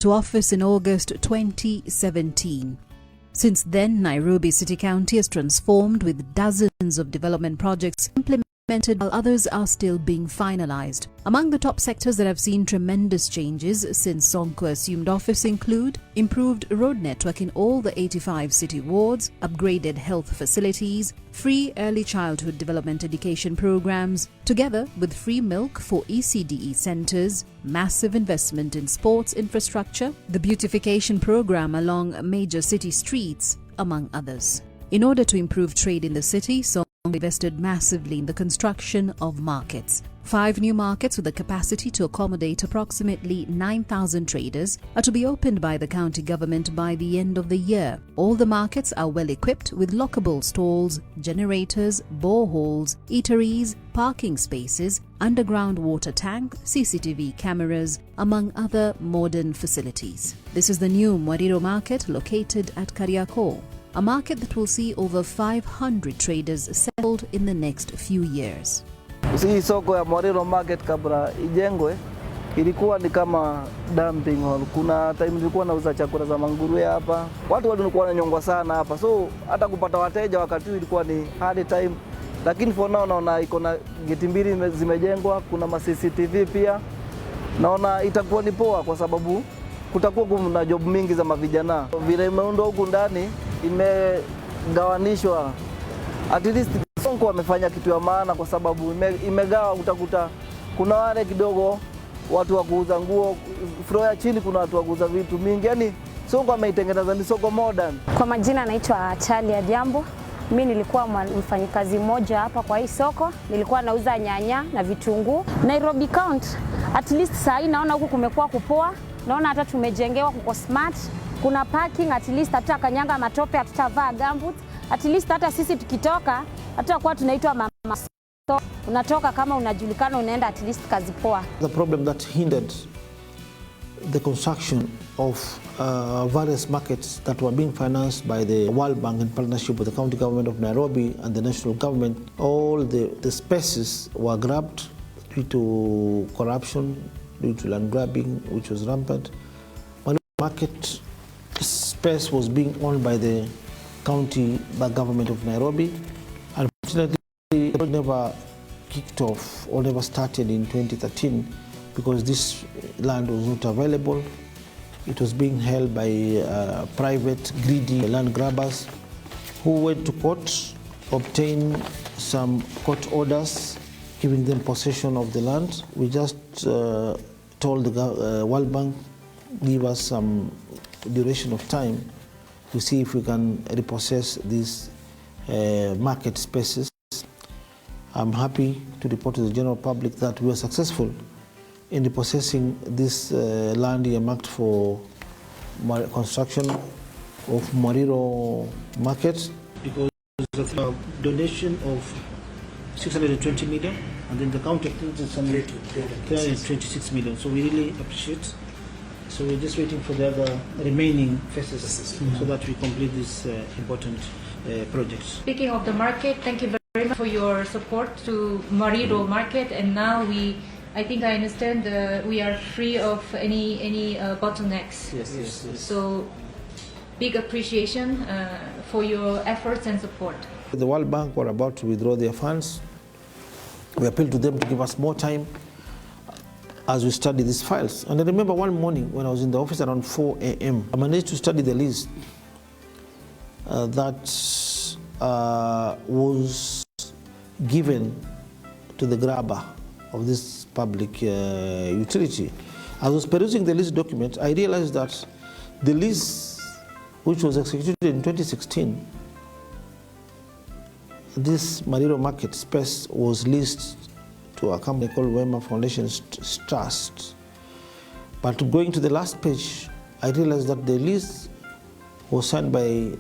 to office in August 2017. Since then, Nairobi City County has transformed with dozens of development projects implemented while others are still being finalized. Among the top sectors that have seen tremendous changes since Sonko assumed office include improved road network in all the 85 city wards, upgraded health facilities, free early childhood development education programs, together with free milk for ECDE centers, massive investment in sports infrastructure, the beautification program along major city streets, among others. In order to improve trade in the city, Sonko invested massively in the construction of markets. 5 new markets with a capacity to accommodate approximately 9,000 traders are to be opened by the county government by the end of the year. All the markets are well equipped with lockable stalls, generators, boreholes, eateries, parking spaces, underground water tank, CCTV cameras, among other modern facilities. This is the new Mwariro market located at Kariakor, a market that will see over 500 traders settled in the next few years. Hii soko ya Mwariro market kabla ijengwe ilikuwa ni kama dumping hall. Kuna time nilikuwa nauza chakula za manguruwe hapa. Watu walikuwa wananyongwa sana hapa. So hata kupata wateja wakati ilikuwa ni hard time. Lakini for now naona iko na geti mbili zimejengwa, kuna ma CCTV pia. Naona itakuwa ni poa kwa sababu kutakuwa kuna job mingi za mavijana. Vile imeundwa huku ndani imegawanishwa. At least Sonko amefanya kitu ya maana kwa sababu imegawa, utakuta kuna wale kidogo watu wa kuuza nguo, floor ya chini kuna watu wa kuuza vitu mingi. Yaani Sonko ameitengeneza ni soko modern. Kwa majina naitwa Charlie Adhiambo. Mimi nilikuwa mfanyikazi mmoja hapa kwa hii soko. Nilikuwa nauza nyanya na vitunguu. Nairobi County, at least saa hii naona huku kumekuwa kupoa. Naona hata tumejengewa kuko smart. Kuna parking, at least hata kanyanga matope hatutavaa gumboots. At least hata sisi tukitoka hata kwa tunaitwa mama. So unatoka kama unajulikana unaenda at least kazi poa. The problem that hindered the construction of various markets that were being financed by the World Bank in partnership with the county government of Nairobi and the national government, all the spaces were grabbed due to corruption, due to land grabbing, which was rampant. One market space was being owned by the county government of Nairobi. Unfortunately, it never kicked off or never started in 2013 because this land was not available. It was being held by private, greedy land grabbers who went to court, obtained some court orders giving them possession of the land. We just told the World Bank, give us some duration of time to see if we can repossess these market spaces. I'm happy to report to the general public that we were successful in repossessing this land earmarked for construction of Mwariro market because of a donation of 620 million, and then the county approved some 326 million. So we really appreciate. So we're just waiting for the other remaining phases so that we complete this important project. Speaking of the market, thank you very much for your support to Mwariro market, and now I think I understand we are free of any bottlenecks. Yes. So big appreciation for your efforts and support. The World Bank were about to withdraw their funds. We appealed to them to give us more time as we study these files. And I remember one morning when I was in the office around 4 a.m., I managed to study the list that was given to the grabber of this public utility. As I was perusing the list document, I realized that the list which was executed in 2016, this Mwariro market space was leased to a company called Wema Foundation Trust. But going to the last page, I realized that the lease was signed by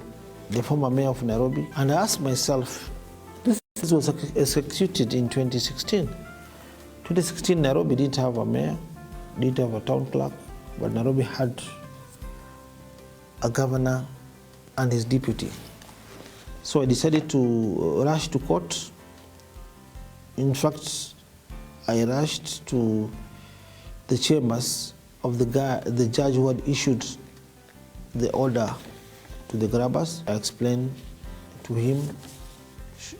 the former mayor of Nairobi. And I asked myself, this was executed in 2016. 2016, Nairobi didn't have a mayor, didn't have a town clerk, but Nairobi had a governor and his deputy. So I decided to rush to court. In fact, I rushed to the chambers of the judge who had issued the order to the grabbers. I explained to him,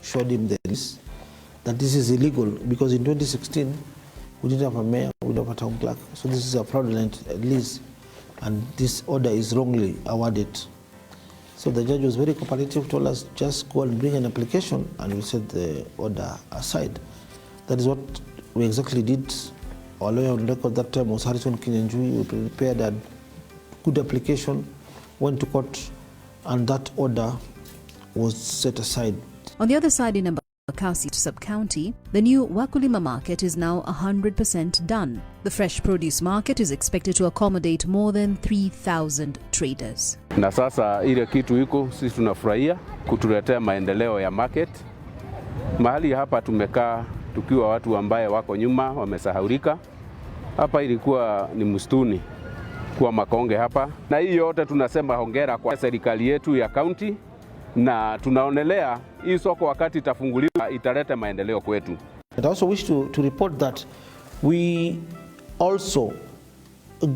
showed him the list, that this is illegal because in 2016 we didn't have a mayor, we didn't have a town clerk. So this is a fraudulent lease and this order is wrongly awarded. So the judge was very cooperative, told us just go and bring an application and we set the order aside. That is what we exactly did. Our lawyer on record that time was Harrison Kinyanjui. We prepared a good application, went to court, and that order was set aside. On the other side, in Embakasi sub-county, the new Wakulima market is now 100% done. The fresh produce market is expected to accommodate more than 3,000 traders. Na sasa ile kitu iko, sisi tunafurahia kutuletea maendeleo ya market. Mahali hapa tumekaa tukiwa watu ambaye wako nyuma wamesahaulika. Hapa ilikuwa ni msituni kwa makonge hapa, na hii yote tunasema hongera kwa serikali yetu ya county, na tunaonelea hii soko wakati itafunguliwa italeta maendeleo kwetu. I also wish to report that we also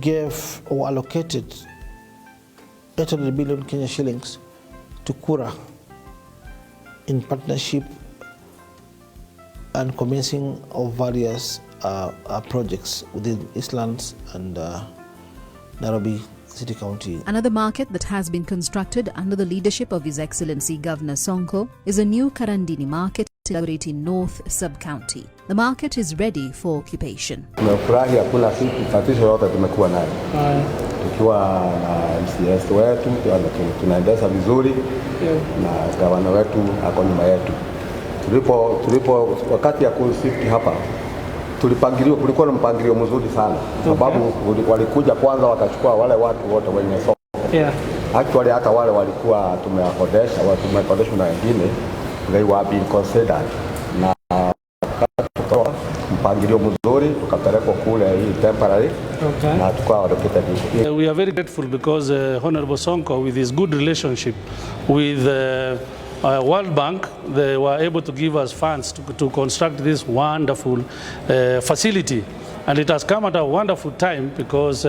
gave or allocated 800 billion Kenya shillings to Kura in partnership and commencing of various projects within Eastlands and Nairobi City County. Another market that has been constructed under the leadership of His Excellency Governor Sonko is a new Karandini market in North Sub-County. The market is ready for occupation. Tumefurahi, hakuna tatizo yote tumekuwa nayo. Tukiwa na MCS wetu tunaendelea vizuri na gavana wetu ako nyuma yetu. Tulipo wakati ya kusift hapa tulipangiliwa, kulikuwa na mpangilio mzuri sana sababu walikuja kwanza wakachukua wale watu wote wenye soko. Actually hata wale walikuwa tumekodesha na wengine, they were being considered, na tukatoa mpangilio mzuri tukapelekwa kule hii temporary na tukawa allocated. We are very grateful because Honorable Sonko, with his good relationship with World Bank, they were able to give us funds to construct this wonderful facility, and it has come at a wonderful time because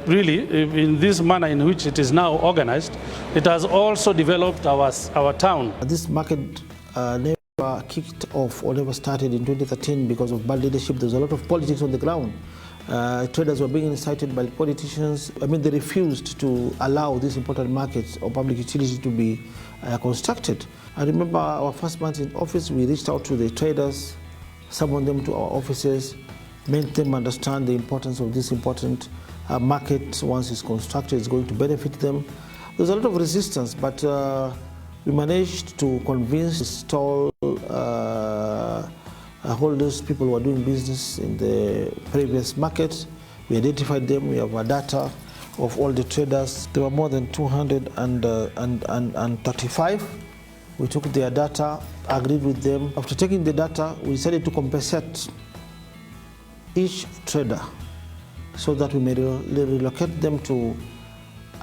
really in this manner in which it is now organized, it has also developed our town. This market never kicked off or never started in 2013 because of bad leadership. There's a lot of politics on the ground. Traders were being incited by politicians. I mean, they refused to allow these important markets or public utilities to be constructed. I remember our first month in office, we reached out to the traders, summoned them to our offices, made them understand the importance of this important market. Once it's constructed, it's going to benefit them. There's a lot of resistance, but we managed to convince stall holders, people who are doing business in the previous market. We identified them. We have a data of all the traders. There were more than 235. We took their data, agreed with them. After taking the data, we decided to compensate each trader so that we may relocate them to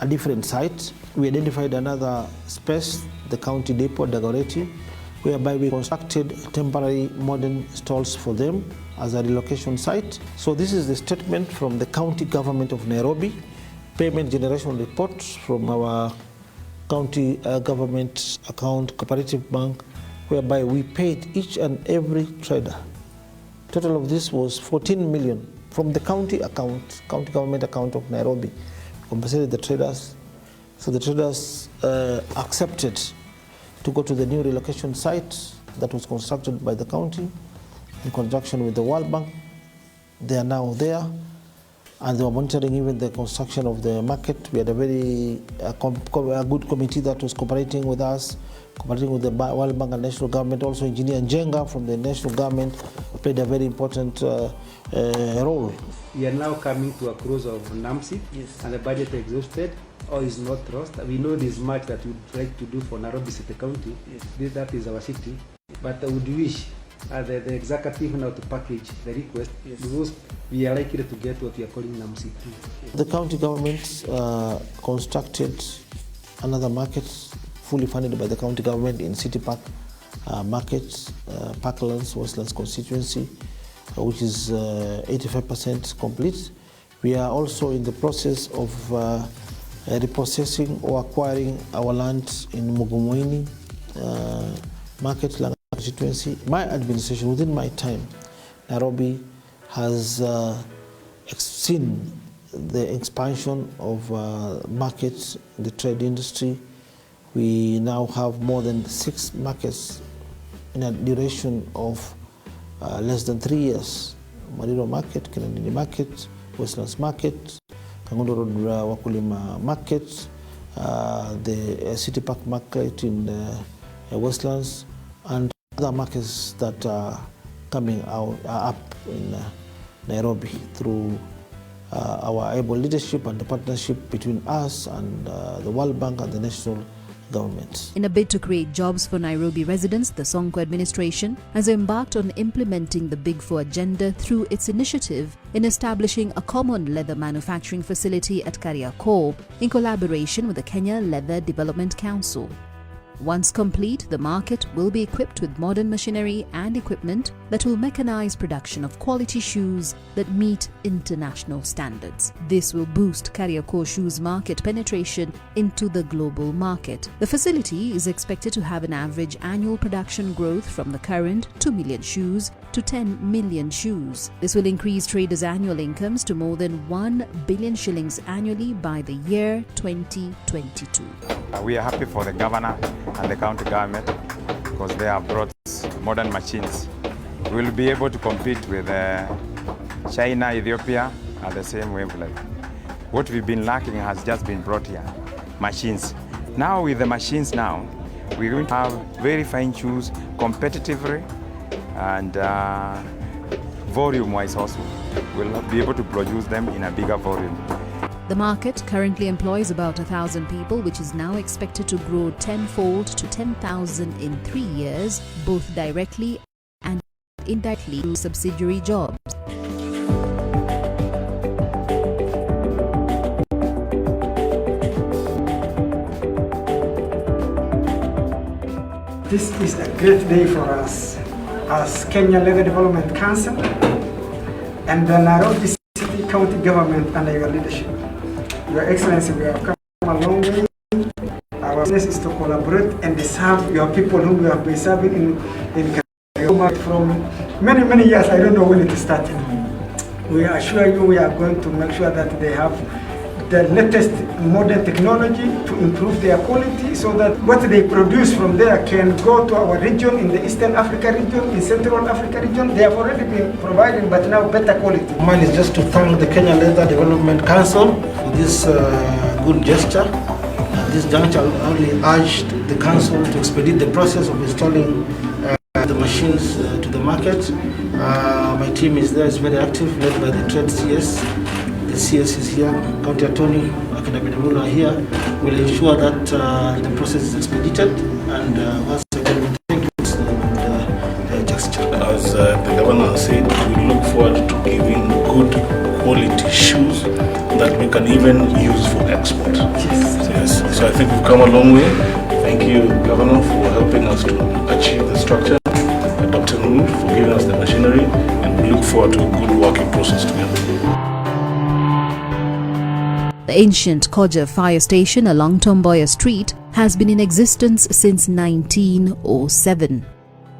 a different site. We identified another space, the county depot, Dagoretti, whereby we constructed temporary modern stalls for them as a relocation site. So this is the statement from the county government of Nairobi, payment generation report from our county government account, cooperative bank, whereby we paid each and every trader. Total of this was 14 million from the county account, county government account of Nairobi. Compensated the traders. So the traders accepted to go to the new relocation site that was constructed by the county in conjunction with the World Bank. They are now there, and they were monitoring even the construction of the market. We had a very good committee that was cooperating with us, cooperating with the World Bank and national government. Also, Engineer Njenga from the national government played a very important role. We are now coming to a close of NAMSI, and the budget exhausted. Or is not trust. We know this much that we'd like to do for Nairobi City County. That is our city. But I would wish the executive now to package the request because we are likely to get what we are calling NAMSI. The county government constructed another market fully funded by the county government in City Park Market, Parklands, Westlands constituency, which is 85% complete. We are also in the process of repossessing or acquiring our land in Mugumweni market constituency. My administration, within my time, Nairobi has seen the expansion of markets in the trade industry. We now have more than 6 markets in a duration of less than 3 years. Mariro Market, Kennedy Market, Westlands Market, Kangondo Road Wakulima Market, the City Park Market in Westlands, and other markets that are coming up in Nairobi through our able leadership and the partnership between us and the World Bank and the national government. In a bid to create jobs for Nairobi residents, the Sonko administration has embarked on implementing the Big Four agenda through its initiative in establishing a common leather manufacturing facility at Kariakor in collaboration with the Kenya Leather Development Council. Once complete, the market will be equipped with modern machinery and equipment that will mechanize production of quality shoes that meet international standards. This will boost Kariakor shoes market penetration into the global market. The facility is expected to have an average annual production growth from the current 2 million shoes to 10 million shoes. This will increase traders' annual incomes to more than 1 billion shillings annually by the year 2022. We are happy for the governor and the county government because they have brought modern machines. We will be able to compete with China, Ethiopia at the same wavelength. What we've been lacking has just been brought here, machines. Now with the machines now, we're going to have very fine shoes competitively and volume-wise also. We'll be able to produce them in a bigger volume. The market currently employs about 1,000 people, which is now expected to grow tenfold to 10,000 in 3 years, both directly and indirectly through subsidiary jobs. This is a great day for us as Kenya Leather Development Council and the Nairobi City County Government under your leadership. Your Excellency, we have come a long way. Our business is to collaborate and serve your people whom we have been serving in Kenya from many years. I don't know when it started. We assure you we are going to make sure that they have the latest modern technology to improve their quality so that what they produce from there can go to our region in the Eastern Africa region, in Central Africa region. They have already been providing, but now better quality. Mine is just to thank the Kenya Leather Development Council for this good gesture. At this juncture, I only urged the council to expedite the process of installing the machines to the market. My team is there, is very active, led by the trade CS. The CS is here, County Attorney Akinabinamula here. Will ensure that the process is expedited. And once again, thank you for the gesture. As the governor said, we look forward to giving good quality shoes that we can even use for export. Yes. So I think we've come a long way. Thank you, Governor, for helping us to achieve the structure. Dr. Nunu for giving us the machinery, and we look forward to a good working process together. The ancient Koja fire station along Tomboya Street has been in existence since 1907.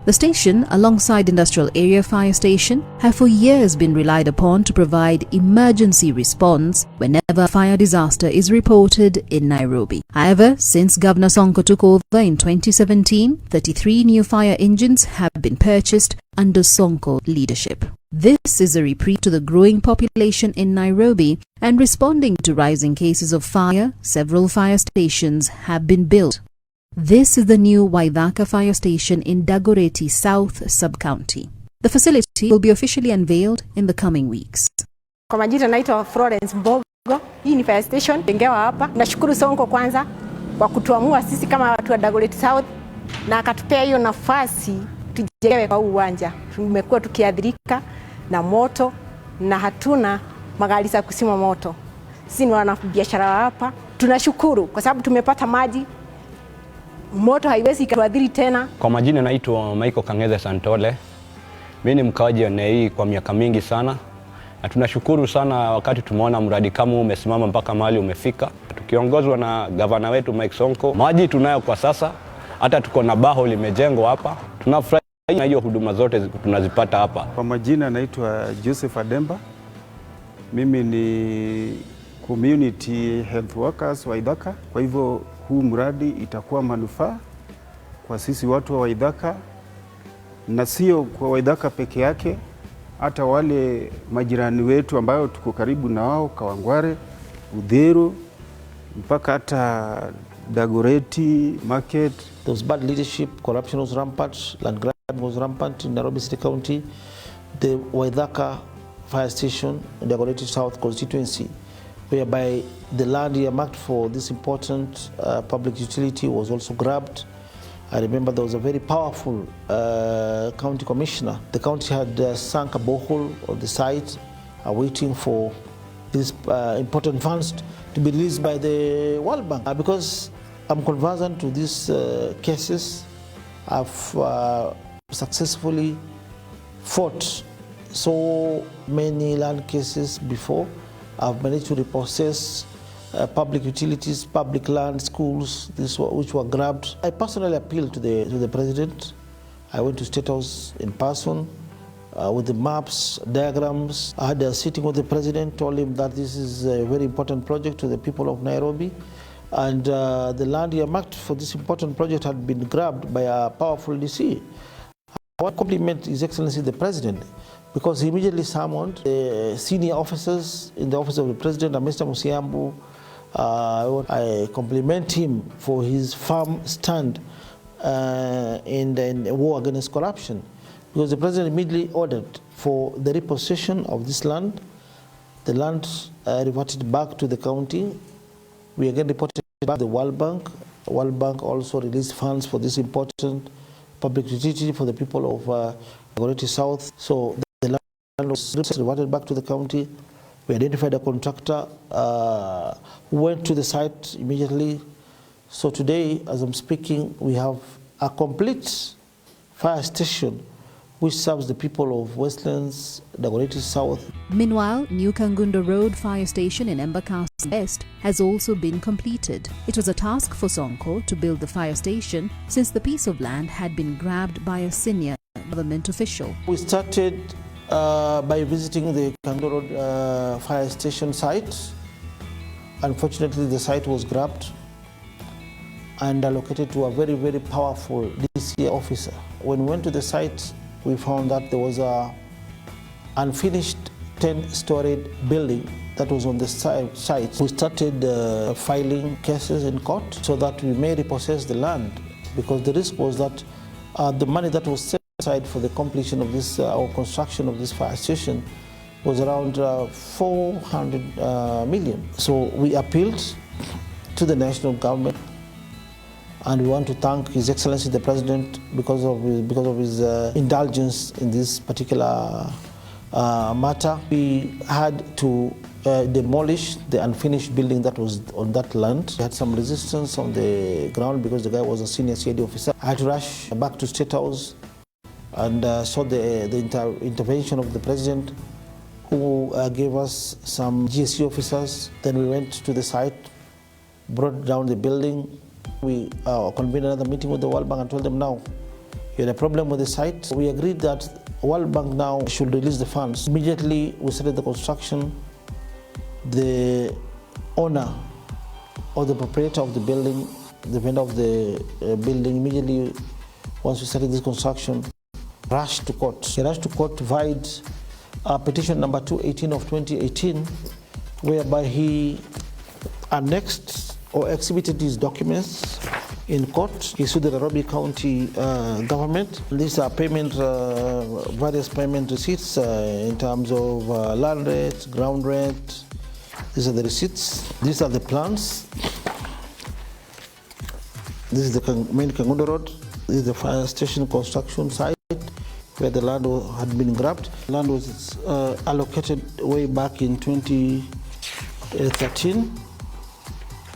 The station, alongside Industrial Area Fire Station, have for years been relied upon to provide emergency response whenever a fire disaster is reported in Nairobi. However, since Governor Sonko took over in 2017, 33 new fire engines have been purchased under Sonko leadership. This is a reprieve to the growing population in Nairobi, and responding to rising cases of fire, several fire stations have been built. This is the new Waithaka Fire Station in Dagoretti South Sub-County. The facility will be officially unveiled in the coming weeks. Kwa majina naitwa Florence Mbogo. Hii ni fire station tengewa hapa. Nashukuru Sonko kwanza kwa kutuamua sisi kama watu wa Dagoretti South na akatupea hiyo nafasi tujengewe kwa uwanja. Tumekuwa tukiadhirika na moto na hatuna magari za kusima moto. Sisi ni wanabiashara hapa. Tunashukuru kwa sababu tumepata maji. Moto haiwezi kuadhiri tena. Kwa majina naitwa Michael Kangeze Santole. Mimi ni mkaaji wa eneo hili kwa miaka mingi sana Na tunashukuru sana wakati tumeona mradi kama umesimama mpaka mahali umefika. Tukiongozwa na gavana wetu Mike Sonko, maji tunayo kwa sasa, hata tuko na baho limejengwa hapa. Tunafurahi na hiyo huduma zote tunazipata hapa. Kwa majina naitwa Joseph Ademba. Mimi ni community health workers wa Waithaka. Kwa hivyo huu mradi itakuwa manufaa kwa sisi watu wa Waithaka, na sio kwa Waithaka peke yake, hata wale majirani wetu ambayo tuko karibu na wao, Kawangware, Udhero, mpaka hata Dagoretti market. There was bad leadership, corruption was rampant, land grab was rampant in Nairobi City County. The Waithaka Fire Station in the Dagoretti South constituency, whereby the land earmarked for this important public utility was also grabbed. I remember there was a very powerful county commissioner. The county had sunk a borehole on the site, waiting for these important funds to be released by the World Bank. Because I'm conversant to these cases, I've successfully fought so many land cases before. I've managed to repossess public utilities, public land, schools, which were grabbed. I personally appealed to the president. I went to State House in person with the maps, diagrams. I had a sitting with the president, told him that this is a very important project to the people of Nairobi. And the land earmarked for this important project had been grabbed by a powerful DC. I want to compliment His Excellency the President, because he immediately summoned the senior officers in the office of the President, Mr. Musiambu. I compliment him for his firm stand in the war against corruption, because the President immediately ordered for the repossession of this land. The land reverted back to the county. We again reported back to the World Bank. The World Bank also released funds for this important public utility for the people of Dagoretti South. So the land was reverted back to the county. We identified a contractor who went to the site immediately. So today, as I'm speaking, we have a complete fire station which serves the people of Westlands, Dagoretti South. Meanwhile, New Kangundo Road Fire Station in Embakasi West has also been completed. It was a task for Sonko to build the fire station since the piece of land had been grabbed by a senior government official. We started by visiting the Kangundo Road Fire Station site. Unfortunately, the site was grabbed and allocated to a very, very powerful DC officer. When we went to the site, we found that there was a unfinished 10-story building that was on the site. We started filing cases in court so that we may repossess the land, because the risk was that the money that was set aside for the completion of this or construction of this fire station was around 400 million. So we appealed to the national government, and we want to thank His Excellency the President because of his indulgence in this particular matter. We had to demolish the unfinished building that was on that land. We had some resistance on the ground because the guy was a senior CID officer. I had to rush back to State House and saw the intervention of the President, who gave us some GSC officers. Then we went to the site, brought down the building. We convened another meeting with the World Bank and told them, now, you had a problem with the site. We agreed that World Bank now should release the funds. Immediately, we started the construction. The owner or the proprietor of the building, the vendor of the building, immediately, once we started this construction, rushed to court. He rushed to court to void petition number 218 of 2018, whereby he annexed or exhibited his documents in court. He sued the Nairobi County government. These are various payment receipts in terms of land rent, ground rent. These are the receipts. These are the plans. This is the main Kangundo Road. This is the fire station construction site where the land had been grabbed. The land was allocated way back in 2013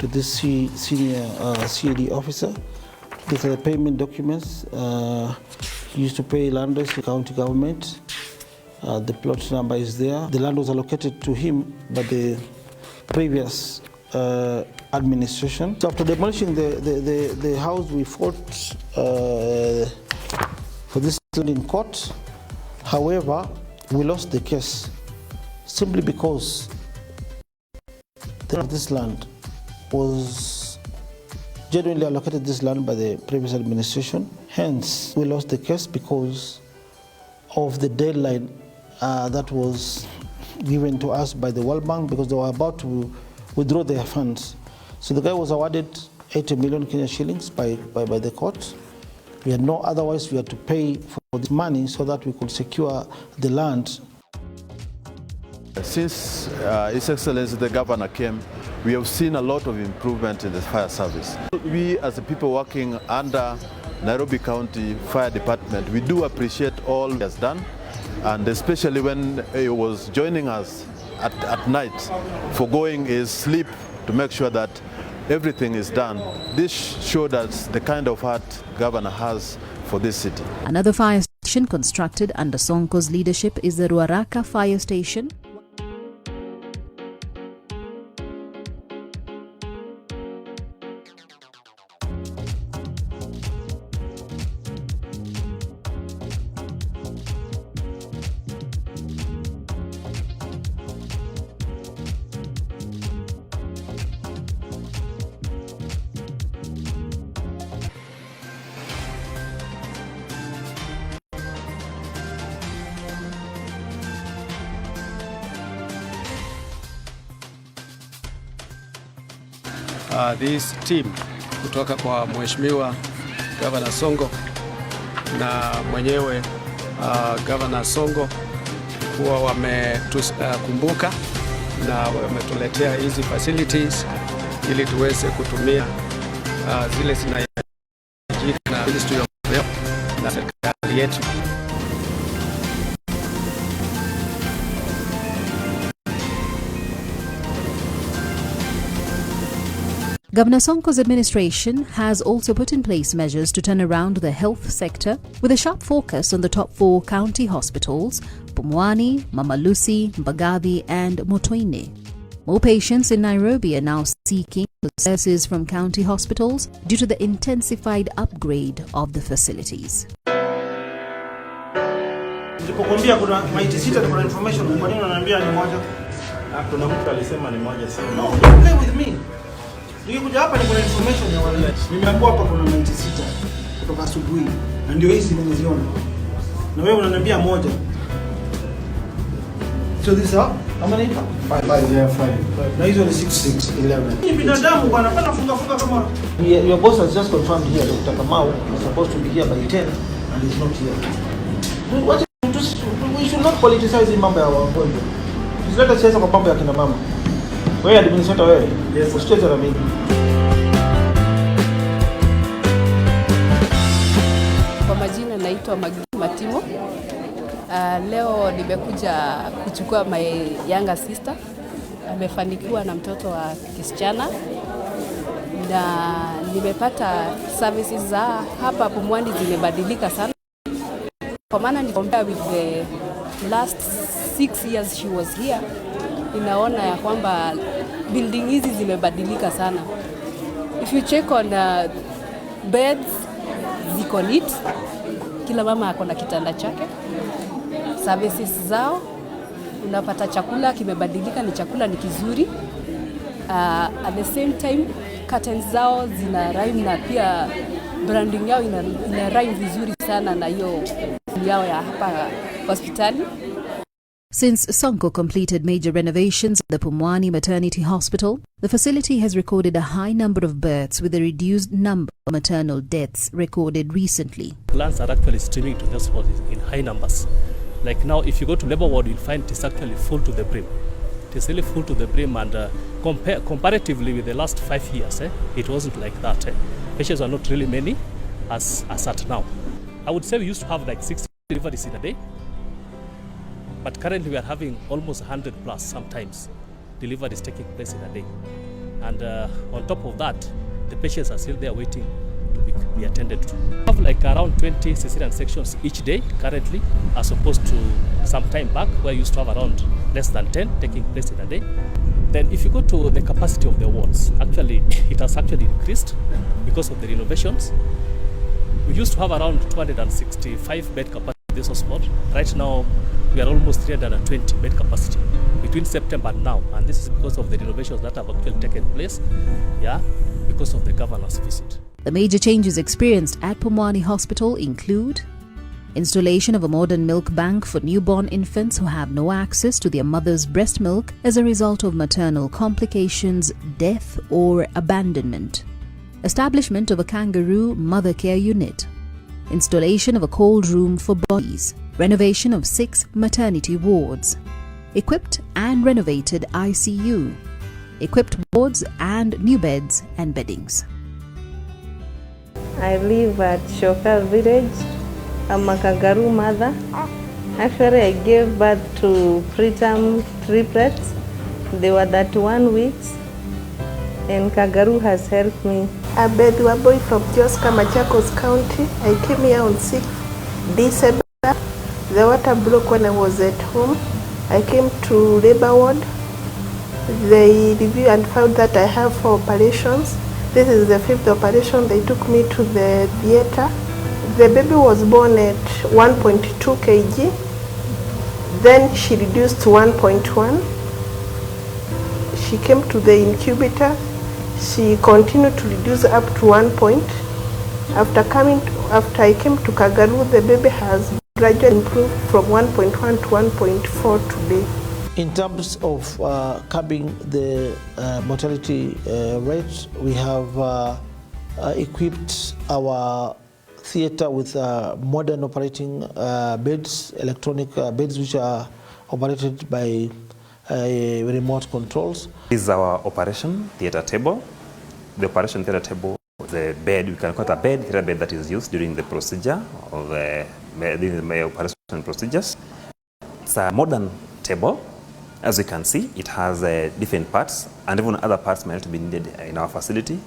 to this senior CAD officer. These are the payment documents used to pay land rents to county government. The plot number is there. The land was allocated to him by the previous administration. So after demolishing the house, we fought for this land in court. However, we lost the case simply because this land was genuinely allocated this land by the previous administration. Hence, we lost the case because of the deadline that was given to us by the World Bank, because they were about to withdraw their funds. So the guy was awarded 80 million Kenya shillings by the court. We had no otherwise, we had to pay for this money so that we could secure the land. Since His Excellency the Governor came, we have seen a lot of improvement in the fire service. We as the people working under Nairobi County Fire Department, we do appreciate all he has done, and especially when he was joining us at night, forgoing his sleep to make sure that everything is done. This showed us the kind of heart Governor has for this city. Another fire station constructed under Sonko's leadership is the Ruaraka Fire Station. This team kutoka kwa Mheshimiwa Governor Sonko na mwenyewe Governor Sonko kuwa wametukumbuka na wametuletea hizi facilities ili tuweze kutumia zile zinahitajika na Ministry of Health na serikali yetu. Governor Sonko's administration has also put in place measures to turn around the health sector with a sharp focus on the top 4 county hospitals, Pumwani, Mama Lucy, Mbagathi and Motoine. More patients in Nairobi are now seeking services from county hospitals due to the intensified upgrade of the facilities. Nilipokuambia kuna maiti sita na kuna information, kwa nini unaniambia ni moja? Kuna mtu alisema ni moja sasa. No, don't play with me. Nilikuja hapa ni kuna information ya wale. Nimeambiwa hapa kuna maiti sita kutoka asubuhi. Na ndio hizi nimeziona. Na wewe unaniambia moja. So this how many? 5. Na hizo ni 6, 11. Ni binadamu bwana, hapana funga kama. Your boss has just confirmed here Dr. Kamau is supposed to be here by 10 and he's not here. We should not politicize mambo ya wagonjwa. Tusilete siasa kwa mambo ya kina mama. Wewe administrator wewe? Yes. Usicheze na mimi. Kwa majina naitwa Matimo. Leo nimekuja kuchukua my younger sister. Amefanikiwa na mtoto wa kisichana. Na nimepata services za hapa Pumwani zimebadilika sana. Kwa maana nikicompare with the last 6 years she was here, inaona ya kwamba building hizi zimebadilika sana. If you check on beds, ziko neat. Kila mama ako na kitanda chake. Services zao, unapata chakula kimebadilika, ni chakula ni kizuri. At the same time, curtains zao zina rhyme na pia branding yao ina rhyme vizuri sana na hiyo yao ya hapa hospitali. Since Sonko completed major renovations at the Pumwani Maternity Hospital, the facility has recorded a high number of births with a reduced number of maternal deaths recorded recently. Plants are actually streaming to the hospital in high numbers. Like now, if you go to labor ward, you'll find it's actually full to the brim. It is really full to the brim, and comparatively with the last 5 years, it wasn't like that. Patients are not really many as at now. I would say we used to have like 60 deliveries in a day. But currently we are having almost 100 plus sometimes deliveries taking place in a day. And on top of that, the patients are still there waiting to be be attended to. We have like around 20 cesarean sections each day currently, as opposed to some time back where we used to have around less than 10 taking place in a day. Then if you go to the capacity of the wards, actually it has actually increased because of the renovations. We used to have around 265 bed capacity in this hospital. Right now we are almost 320 bed capacity between September and now, and this is because of the renovations that have actually taken place, because of the governor's visit. The major changes experienced at Pumwani Hospital include installation of a modern milk bank for newborn infants who have no access to their mother's breast milk as a result of maternal complications, death or abandonment, establishment of a kangaroo mother care unit, installation of a cold room for bodies, renovation of 6 maternity wards, equipped and renovated ICU, equipped wards and new beds and beddings. I live at Shokal village. I'm a kangaroo mother. Actually, I gave birth to preterm triplets. They were 31 weeks, and kangaroo has helped me. I'm Betty Waboy from Joska, Machakos County. I came here on 6th December. The water broke when I was at home. I came to labor ward. They reviewed and found that I have 4 operations. This is the 5th operation. They took me to the theater. The baby was born at 1.2 kg. Then she reduced to 1.1. She came to the incubator. She continued to reduce up to 1 point. After I came to Kangaroo, the baby has gradually improved from 1.1 to 1.4 today. In terms of curbing the mortality rate, we have equipped our theater with modern operating beds, electronic beds which are operated by remote controls. This is our operation theater table. The operation theater table is a bed, we can call it a bed, theater bed that is used during the procedure of the operation procedures. It's a modern table. As you can see, it has different parts, and even other parts might be needed in our facility.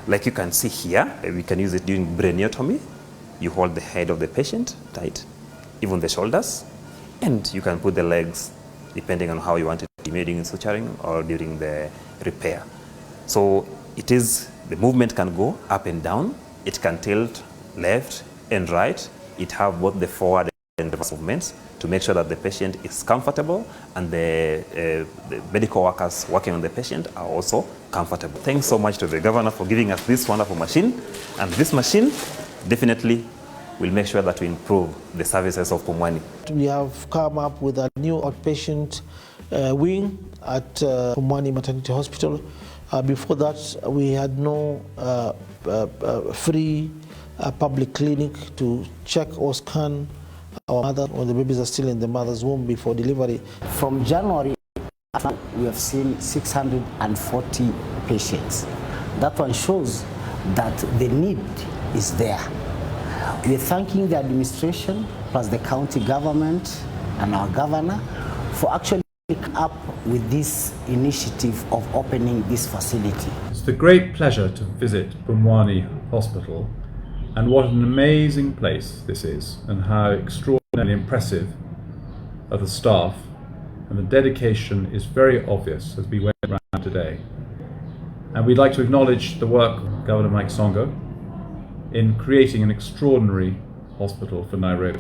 Like you can see here, we can use it during brainiotomy. You hold the head of the patient tight, even the shoulders, and you can put the legs depending on how you want it to be made during suturing or during the repair. So the movement can go up and down, it can tilt left and right. It have both the forward and reverse movements to make sure that the patient is comfortable and the medical workers working on the patient are also comfortable. Thanks so much to the governor for giving us this wonderful machine, and this machine definitely will make sure that we improve the services of Pumwani. We have come up with a new outpatient wing at Pumwani Maternity Hospital. Before that, we had no free public clinic to check or scan our mother when the babies are still in the mother's womb before delivery. From January, we have seen 640 patients. That one shows that the need is there. We're thanking the administration plus the county government and our governor for actually picking up with this initiative of opening this facility. It's a great pleasure to visit Pumwani Hospital, and what an amazing place this is, and how extraordinarily impressive are the staff, and the dedication is very obvious as we went around today. And we'd like to acknowledge the work of Governor Mike Sonko in creating an extraordinary hospital for Nairobi.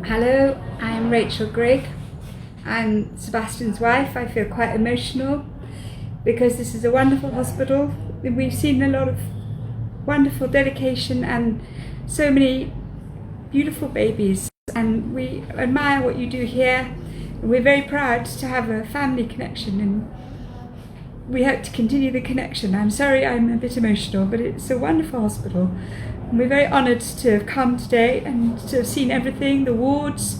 Hello, I'm Rachel Grigg. I'm Sebastian's wife. I feel quite emotional because this is a wonderful hospital. We've seen a lot of wonderful dedication and so many beautiful babies, and we admire what you do here. We're very proud to have a family connection, and we hope to continue the connection. I'm sorry I'm a bit emotional, but it's a wonderful hospital. And we're very honoured to have come today and to have seen everything, the wards,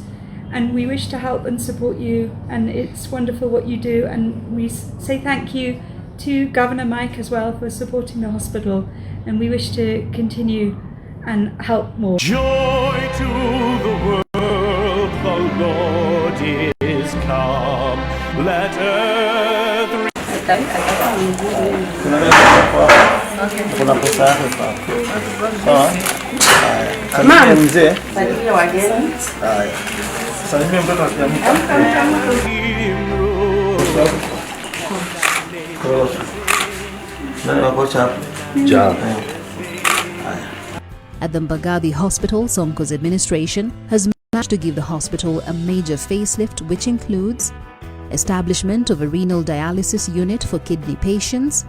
and we wish to help and support you, and it's wonderful what you do, and we say thank you to Governor Mike as well for supporting the hospital, and we wish to continue and help more. Joy to the world, the Lord is come. Let earth Kuna pesa yako hapa. Sawa? Salimia mzee. Salimia wageni. Haya. Salimia mtoto akiamka. Nani wakocha hapo? Ja. At the Mbagathi Hospital, Sonko's administration has managed to give the hospital a major facelift, which includes establishment of a renal dialysis unit for kidney patients,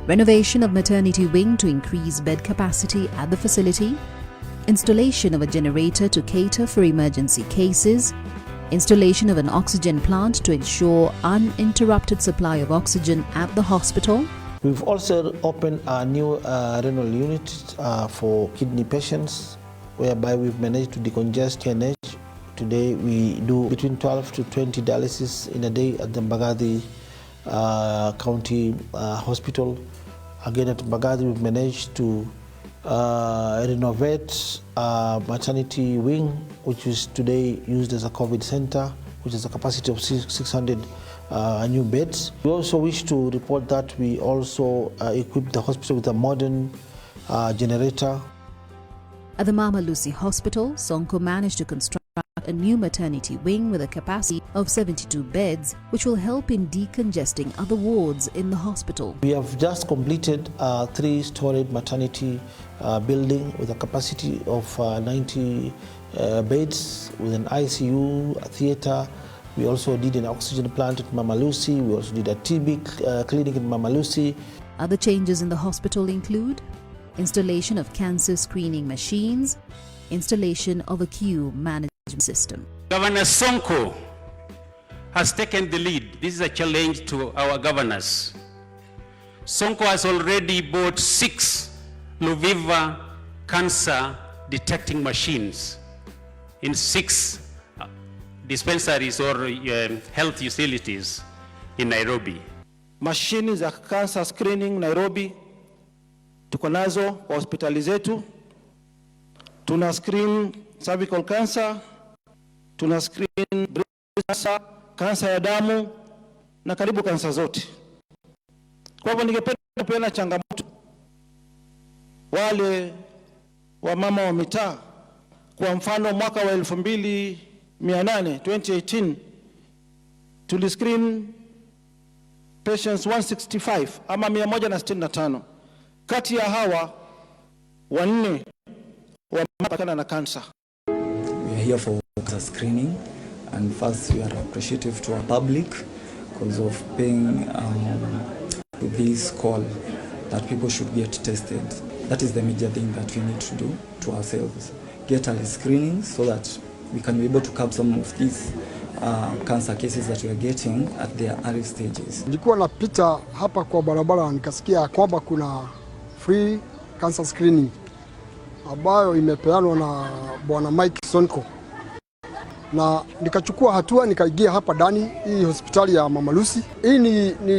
renovation of maternity wing to increase bed capacity at the facility, installation of a generator to cater for emergency cases, installation of an oxygen plant to ensure uninterrupted supply of oxygen at the hospital. We've also opened a new renal unit for kidney patients, whereby we've managed to decongest KNH. Today we do between 12 to 20 dialysis in a day at the Mbagathi County Hospital. Again at Mbagathi we've managed to renovate a maternity wing, which is today used as a COVID center, which has a capacity of 600 new beds. We also wish to report that we also equipped the hospital with a modern generator. At the Mama Lucy Hospital, Sonko managed to construct a new maternity wing with a capacity of 72 beds, which will help in decongesting other wards in the hospital. We have just completed a 3-story maternity building with a capacity of 90 beds with an ICU, a theater. We also did an oxygen plant at Mama Lucy. We also did a TB clinic at Mama Lucy. Other changes in the hospital include installation of cancer screening machines, installation of a queue management system. Governor Sonko has taken the lead. This is a challenge to our governors. Sonko has already bought 6 Luviva cancer detecting machines in 6 dispensaries or health utilities in Nairobi. Mashini za cancer screening Nairobi tuko nazo kwa hospitali zetu. Tuna screen cervical cancer, tuna screen breast cancer, kansa ya damu na karibu kansa zote. Kwa hivyo ningependa kupeana changamoto wale wa mama wa mitaa. Kwa mfano mwaka wa 2018 tuliscreen patients 165 ama 165. Kati ya hawa 4 wamepatana na cancer. We are here for cancer screening, and first we are appreciative to our public because of paying with this call that people should get tested. That is the major thing that we need to do to ourselves. Get early screening so that we can be able to curb some of these cancer cases that we are getting at their early stages. Nilikuwa napita hapa kwa barabara nikasikia kwamba kuna free cancer screening ambayo imepeanwa na Bwana Mike Sonko, na nikachukua hatua nikaingia hapa ndani hii hospitali ya Mama Lucy. Hii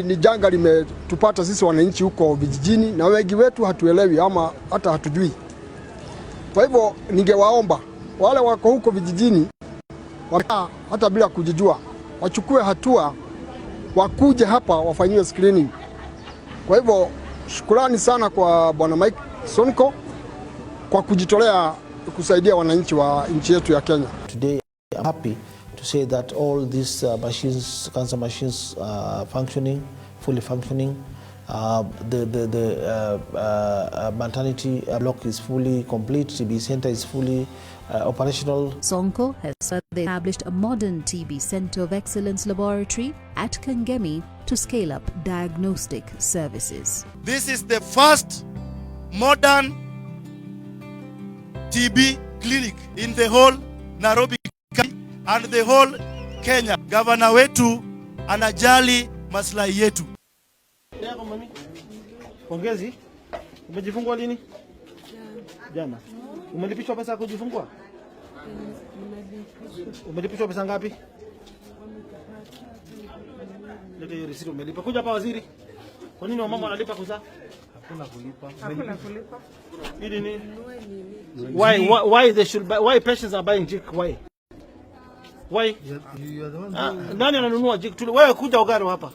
ni janga limetupata sisi wananchi huko vijijini, na wengi wetu hatuelewi ama hata hatujui. Kwa hivyo ningewaomba wale wako huko vijijini hata bila kujijua wachukue hatua, wakuje hapa wafanyiwe screening. Kwa hivyo shukrani sana kwa Bwana Mike Sonko kwa kujitolea kusaidia wananchi wa nchi yetu ya Kenya. Today I'm happy to say that all these machines, cancer machines, functioning, fully functioning. The maternity block is fully complete. TB center is fully operational. Sonko has established a modern TB Center of Excellence laboratory at Kangemi to scale up diagnostic services. This is the first modern TB clinic in the whole Nairobi and the whole Kenya. Governor wetu anajali maslahi yetu. Pongezi. Umejifungua lini? Jana. Umelipishwa pesa ya kujifungua? Umelipishwa pesa ngapi? Leta hiyo risiti umelipa. Kuja hapa waziri. Kwa nini wamama wanalipa kuzaa? Hakuna kulipa. Hakuna kulipa. Hili ni why they should buy, why patients are buying jik? Why? Why? You are the one. Nani ananunua jik? Wewe kuja Ogaro hapa.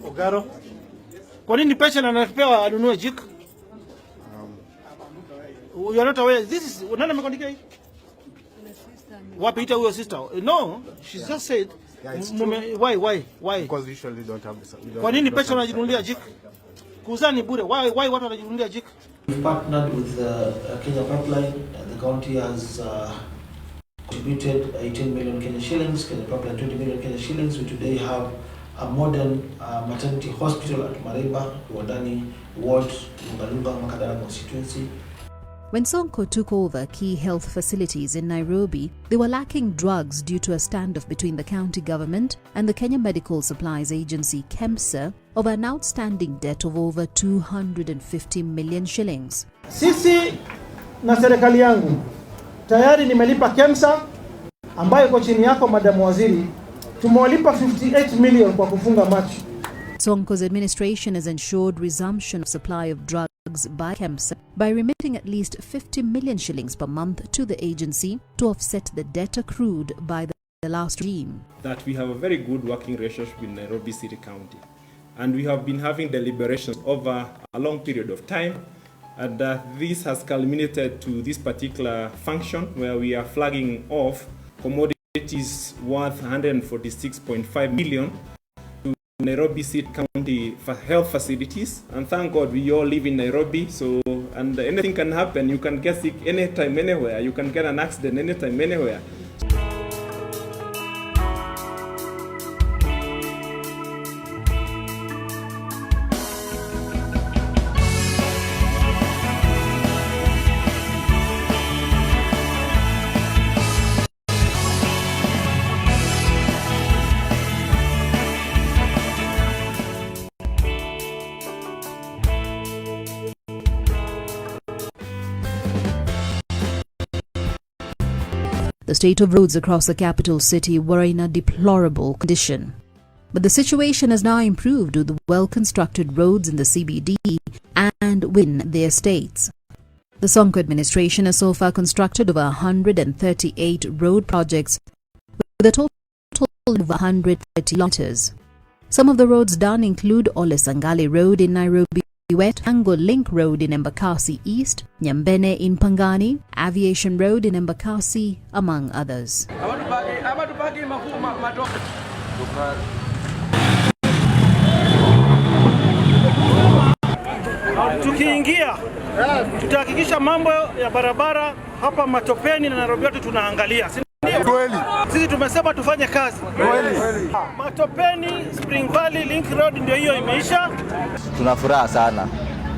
Ogaro. Kwa nini patient anapewa anunue jik? You are not aware. This is nani amekuandikia hii? Wapi ita huyo sister? No, she just said. Why? Because we usually don't have this. Kwa nini patient anajinunulia jik? Kuzani bure. Why watu wanajinunulia jik? We've partnered with Kenya Pipeline. The county has contributed 18 million Kenya shillings. Kenya Pipeline 20 million Kenya shillings. We today have a modern maternity hospital at Mariba, Wadani Ward, Lungalunga, Makadara constituency. When Sonko took over key health facilities in Nairobi, they were lacking drugs due to a standoff between the county government and the Kenya Medical Supplies Agency KEMSA of an outstanding debt of over 250 million shillings. Sisi na serikali yangu tayari nimelipa KEMSA ambayo iko chini yako Madam Waziri, tumewalipa 58 million kwa kufunga macho. Sonko's administration has ensured resumption of supply of drugs by KEMSA by remitting at least 50 million shillings per month to the agency to offset the debt accrued by the last regime. That we have a very good working relationship with Nairobi City County, and we have been having deliberations over a long period of time, and this has culminated to this particular function where we are flagging off commodities worth 146.5 million to Nairobi City County for health facilities. And thank God we all live in Nairobi, so and anything can happen. You can get sick anytime, anywhere. You can get an accident anytime, anywhere. The state of roads across the capital city were in a deplorable condition. But the situation has now improved with the well-constructed roads in the CBD and within the estates. The Sonko administration has so far constructed over 138 road projects with a total of 130 kilometers. Some of the roads done include Ole Sangale Road in Nairobi West, Ango Link Road in Embakasi East, Nyambene in Pangani, Aviation Road in Embakasi, among others. Tukiingia tutahakikisha mambo ya barabara hapa Matopeni na Nairobi yote tunaangalia. Kweli. Sisi tumesema tufanye kazi. Kweli. Matopeni, Spring Valley Link Road ndio hiyo imeisha. Tuna furaha sana.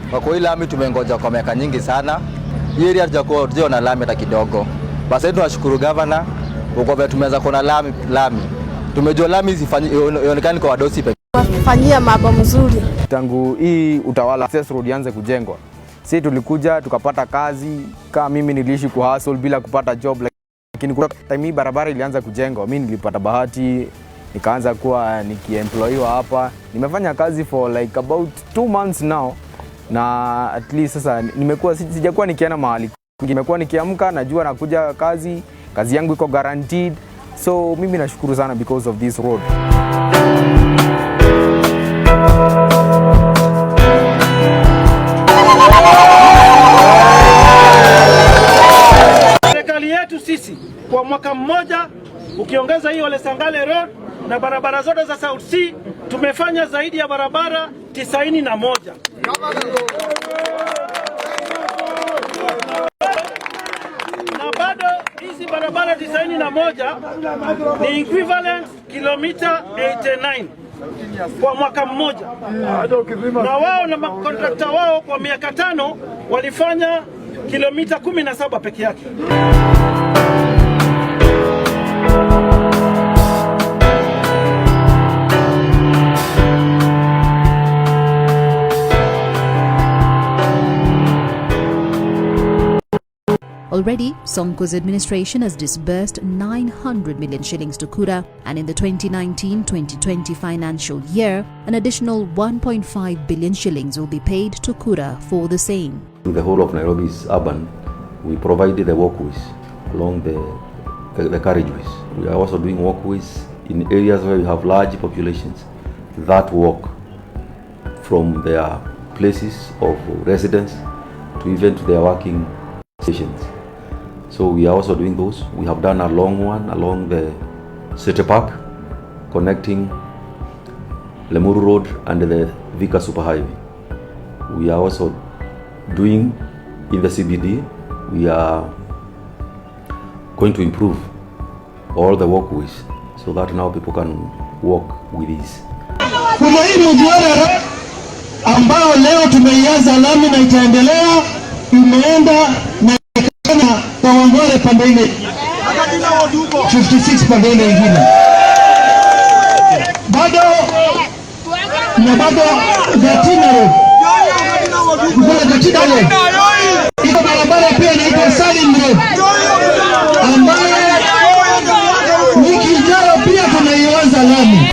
Kwa kweli lami tumengoja kwa miaka nyingi sana. Hii area hatujakuwa na lami hata kidogo. Basi tunashukuru governor kwa kuwa tumeweza kuona lami. Tumejua lami ionekane kwa wadosi pekee. Wafanyia mambo mzuri. Tangu hii utawala access road ianze kujengwa, sisi tulikuja tukapata kazi. Kama mimi niliishi kwa hustle bila kupata job, lakini kwa time hii barabara ilianza kujengwa, mimi nilipata bahati nikaanza kuwa nikiemployiwa hapa. Nimefanya kazi for like about 2 months now, na at least sasa nimekuwa sijakuwa nikienda mahali. Nimekuwa nikiamka najua nakuja kazi yangu iko guaranteed. So mimi nashukuru sana because of this road. Serikali yetu sisi kwa mwaka mmoja ukiongeza hiyo Ole Sangale Road na barabara zote za South C tumefanya zaidi ya barabara 91. Na bado hizi barabara 91 ni equivalent kilomita 89 kwa mwaka mmoja. Na wao na makontrakta wao kwa miaka 5 walifanya kilomita 17 peke yake. Already, Sonko's administration has disbursed 900 million shillings to Kura, and in the 2019-2020 financial year, an additional 1.5 billion shillings will be paid to Kura for the same. The whole of Nairobi is urban. We provided the walkways along the carriageways. We are also doing walkways in areas where we have large populations that walk from their places of residence to even to their working stations. So we are also doing those. We have done a long one along the City Park, connecting Lemuru Road and the Vika Superhighway. We are also doing in the CBD. We are going to improve all the walkways so that now people can walk with ease. Kuna hii mduara ambao leo tumeianza lami na itaendelea, imeenda na ikana kwa Wangware pande ile 56 pande ile ingine bado Gatina Road kuna Gatina Road iko barabara pia inaitwa Salim Road ambayo wiki ijayo pia tunaianza lami.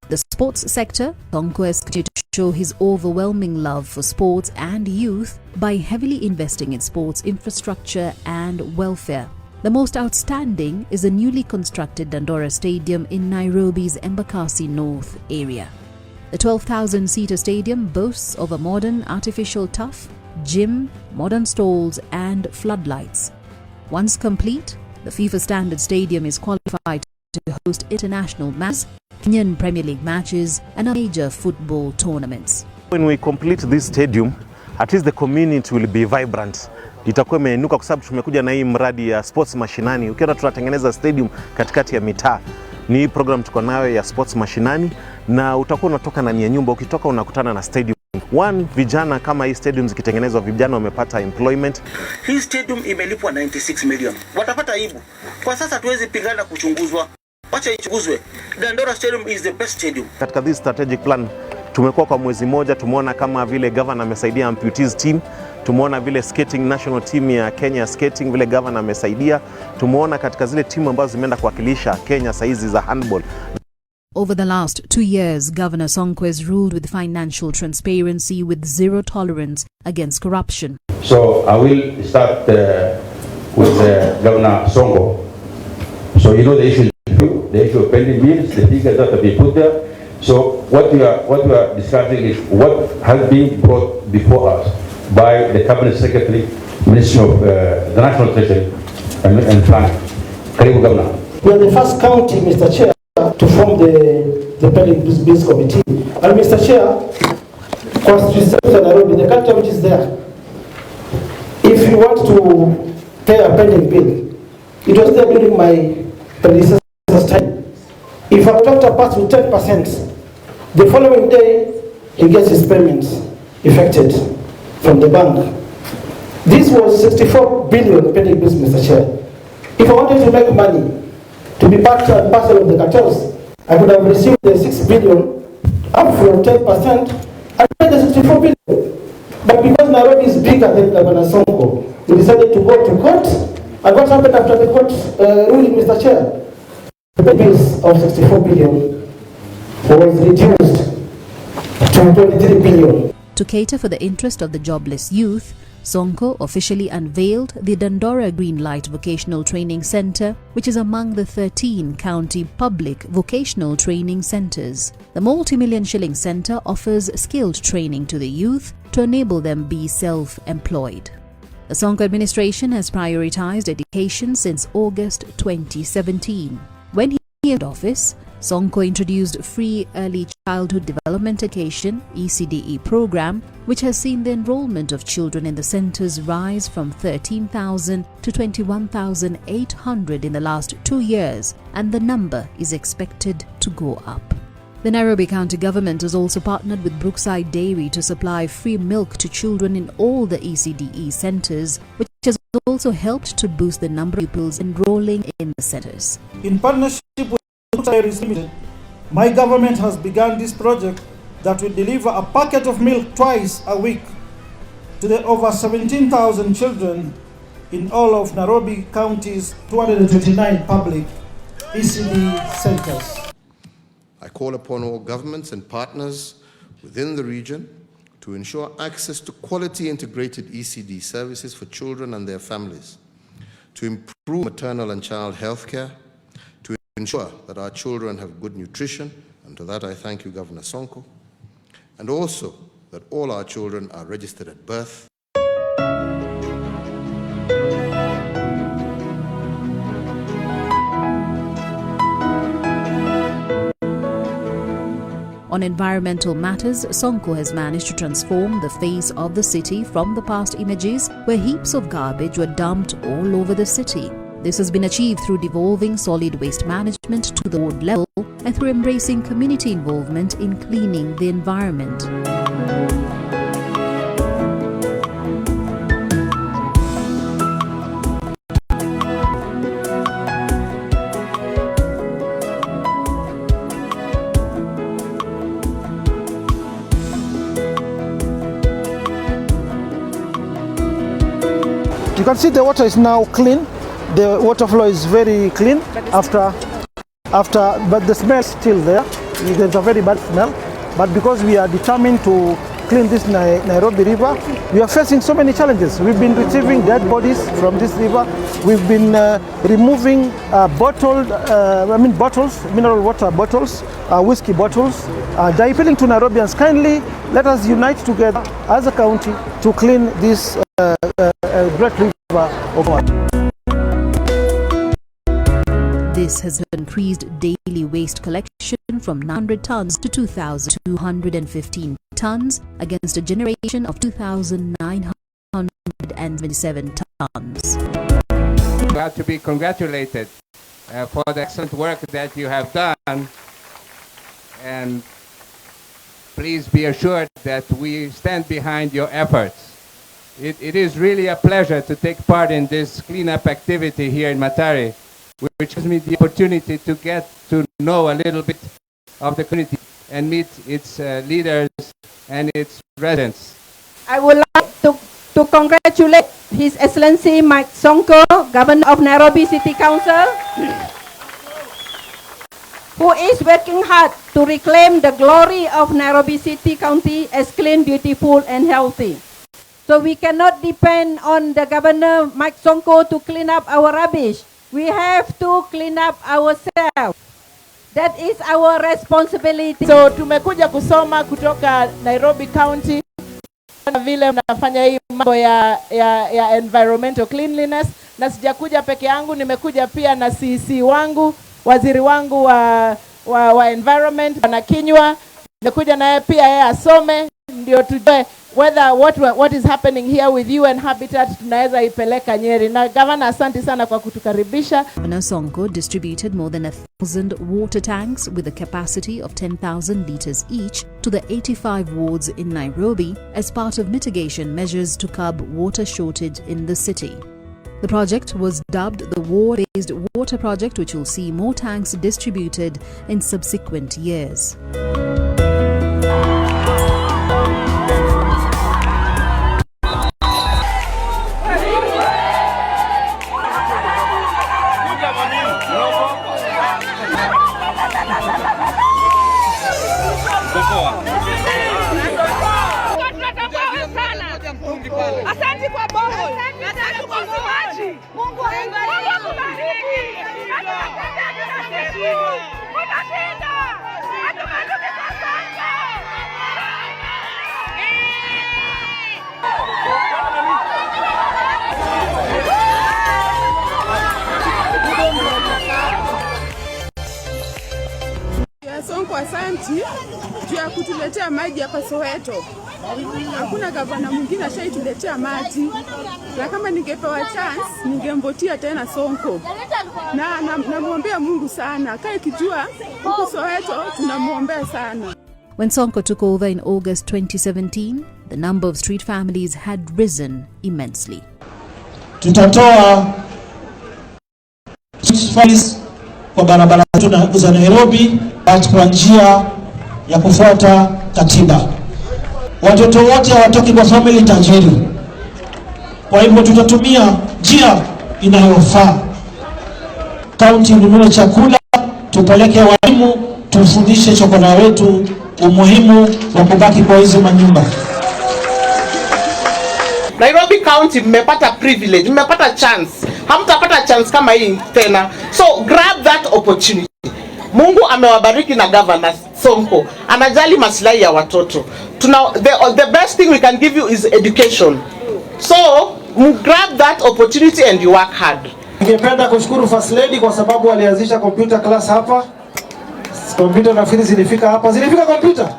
The sports sector, Sonko has continued to show his overwhelming love for sports and youth by heavily investing in sports infrastructure and welfare. The most outstanding is the newly constructed Dandora Stadium in Nairobi's Embakasi North area. The 12,000-seater stadium boasts of a modern artificial turf, gym, modern stalls and floodlights. Once complete, the FIFA standard stadium is qualified to host international matches, Kenyan Premier League matches and major football tournaments. When we complete this stadium, at least the community will be vibrant. Itakuwa imeinuka kwa sababu tumekuja na hii mradi ya sports mashinani. Ukiona tunatengeneza stadium katikati ya mitaa. Ni hii program tuko nayo ya sports mashinani na utakuwa unatoka ndani ya nyumba, ukitoka unakutana na stadium. Vijana kama hii stadium zikitengenezwa, vijana wamepata employment. Hii stadium imelipwa 96 million. Watapata aibu. Kwa sasa tuwezi pigana kuchunguzwa. Wacha ichunguzwe. Dandora Stadium is the best stadium. Katika this strategic plan tumekuwa kwa mwezi moja, tumeona kama vile governor amesaidia amputees team, tumeona vile skating national team ya Kenya skating vile governor amesaidia, tumeona katika zile timu ambazo zimeenda kuwakilisha Kenya saizi za handball. Over the last 2 years, Governor Sonko has ruled with financial transparency with zero tolerance against corruption. So I will start with Governor Sonko. So you know the issue of pending bills, the figures that have been put there. So what we are discussing is what has been brought before us by the Cabinet Secretary, Ministry of the National Treasury and Planning. Karibu Governor. We are the first county, Mr. Chair, to form the pending bills committee. And Mr. Chair, Constitution Nairobi, the culture which is there, if you want to pay a pending bill, it was there during my predecessor's time. If a doctor passes with 10%, the following day he gets his payments effected from the bank. This was 64 billion pending bills, Mr. Chair. If I wanted to make money to be part and parcel of the cartels, I could have received the 6 billion up from 10% and paid the 64 billion. But because Nairobi is bigger than Governor Sonko, we decided to go to court. And what happened after the court ruling, Mr. Chair? The bills of 64 billion was reduced to 23 billion. To cater for the interest of the jobless youth, Sonko officially unveiled the Dandora Greenlight Vocational Training Center, which is among the 13 county public vocational training centers. The multi-million shilling center offers skilled training to the youth to enable them be self-employed. The Sonko administration has prioritized education since August 2017. When he entered office, Sonko introduced Free Early Childhood Development Education (ECDE) program, which has seen the enrollment of children in the centers rise from 13,000 to 21,800 in the last 2 years, and the number is expected to go up. The Nairobi County Government has also partnered with Brookside Dairy to supply free milk to children in all the ECDE centers, which has also helped to boost the number of pupils enrolling in the centers. In partnership with Brookside Dairy Limited, my government has begun this project that will deliver a packet of milk twice a week to the over 17,000 children in all of Nairobi County's 229 public ECD centers. I call upon all governments and partners within the region to ensure access to quality integrated ECD services for children and their families, to improve maternal and child health care, to ensure that our children have good nutrition, and to that I thank you, Governor Sonko, and also that all our children are registered at birth. On environmental matters, Sonko has managed to transform the face of the city from the past images where heaps of garbage were dumped all over the city. This has been achieved through devolving solid waste management to the ward level and through embracing community involvement in cleaning the environment. You can see the water is now clean. The water flow is very clean after, but the smell is still there. There's a very bad smell. But because we are determined to clean this Nairobi river, we are facing so many challenges. We've been retrieving dead bodies from this river. We've been removing bottles, mineral water bottles, whiskey bottles. Appealing to Nairobians, kindly let us unite together as a county to clean this great river of our. This has increased daily waste collection from 900 tons to 2,215 tons against a generation of 2,977 tons. You have to be congratulated for the excellent work that you have done, and please be assured that we stand behind your efforts. It is really a pleasure to take part in this cleanup activity here in Matari, which gives me the opportunity to get to know a little bit of the community and meet its leaders and its residents. I would like to congratulate His Excellency Mike Sonko, Governor of Nairobi City Council, who is working hard to reclaim the glory of Nairobi City County as clean, beautiful and healthy. So we cannot depend on the Governor Mike Sonko to clean up our rubbish. We have to clean up ourselves. That is our responsibility. So tumekuja kusoma kutoka Nairobi County vile mnafanya hii mambo ya environmental cleanliness, na sijakuja peke yangu, nimekuja pia na CC wangu, waziri wangu wa environment na Kinywa. Nimekuja naye pia yeye asome ndio tujue whether what is happening here with you and Habitat tunaweza ipeleka Nyeri. Na Governor, asante sana kwa kutukaribisha. Governor Sonko distributed more than 1,000 water tanks with a capacity of 10,000 litres each to the 85 wards in Nairobi as part of mitigation measures to curb water shortage in the city. The project was dubbed the Ward-Based Water Project, which will see more tanks distributed in subsequent years. Asante kwa bongo. Asante kwa maji. Mungu akubariki. Utashinda. Hatumaluki kwa Sonko. Sonko, asante juu ya kutuletea maji hapa Soweto. Hakuna gavana mwingine ashaituletea maji, na kama ningepewa chance ningemvotia tena Sonko, na namwombea Mungu sana, kae kijua huko Soweto tunamwombea sana. When Sonko took over in August 2017, the number of street families had risen immensely. Tutatoa fees kwa barabara zetu za Nairobi kwa njia ya kufuata katiba. Watoto wote hawatoki kwa family tajiri. Kwa hivyo tutatumia njia inayofaa. County inunue chakula, tupeleke walimu, tufundishe chokora wetu umuhimu wa kubaki kwa hizo manyumba. Nairobi County mmepata privilege, mmepata chance. Hamtapata chance kama hii tena. So grab that opportunity. Mungu amewabariki na Governor Sonko. Anajali maslahi ya watoto. The best thing we can give you is education. So grab that opportunity and you work hard. Ningependa kushukuru First Lady kwa sababu alianzisha computer class hapa. Computer nafikiri zilifika hapa. Zilifika computer?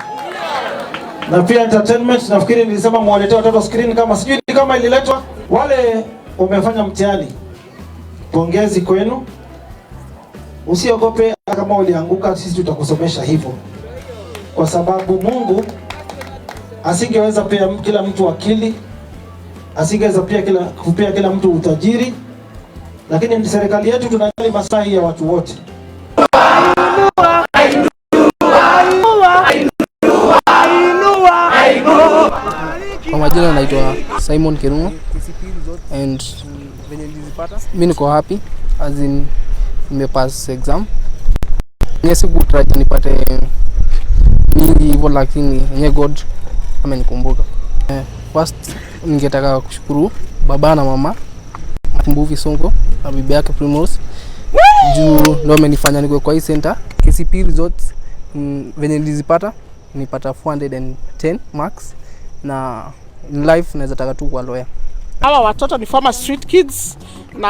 Na pia entertainment nafikiri nilisema muwaletee watoto screen kama sijui kama ililetwa. Wale wamefanya mtihani, pongezi kwenu. Usiogope kama ulianguka, sisi tutakusomesha hivyo. Kwa sababu Mungu asingeweza pia kila mtu akili, asingeweza pia kupea kila mtu utajiri, lakini serikali yetu tunajali maslahi ya watu wote. Kwa majina naitwa Simon Kirungo and mimi niko happy as in nimepass exam. Nisikutarajia nipate mingi hivyo, lakini yenye God amenikumbuka. First ningetaka kushukuru baba na mama Mbuvi Sonko na bibi yake Primrose juu ndio amenifanya niko kwa hii center. KCP results venye nilizipata nipata 410 marks na in life naweza taka tu kwa lawyer. Hawa watoto ni former street kids na